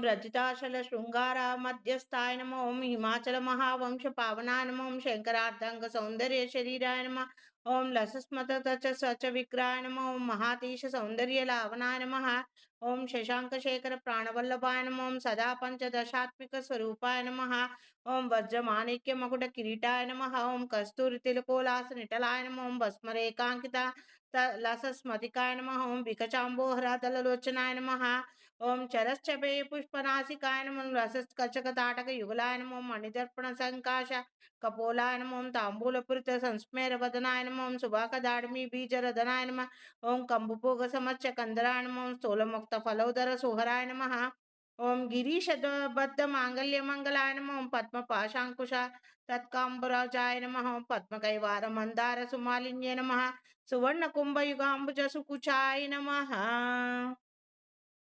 रजिताशल शृंगार मध्यस्थाय नमः ओम हिमाचल महावंश पावनाय नमः ओम शंकरार्धांग सौंदर्य शरीराय नमः ओम लसस्मत तच सच विग्रहाय नमः ओम महातीश सौंदर्य लावनाय नमः ओम शशांक शेखर प्राणवल्लभाय नमः ओम सदा पंचदशात्मिक स्वरूपाय नमः ओम वज्रमाणिक्य मकुट किरीटाय नमः ओम कस्तूरी तिलकोलास निटलाय नमः ओम भस्मरेखांकिता लसस्मतिकाय नमः ओम विकचाम्बोहरा दललोचनाय नमः ओम चरश्चपे पुष्पनासिकाय नमः रसस्कचकताटक युगलाय नमः मणिदर्पण संकाश कपोलाय नमः तांबूलपुरित संस्मेर वदनाय नमः सुभाकदाड़मी बीजरदनाय नमः ओम कंबुपोग समच्च कंदराय नमः स्थूलमुक्त फलोदर सुहराय नमः ओम गिरीश बद्ध मांगल्य मंगलाय नमः ओम पद्म पाशांकुशा तत्कांबराजाय नमः ओम पद्म कैवार मंदार सुमालिन्ये नमः सुवर्ण कुंभ युगांबुज सुकुचाय नमः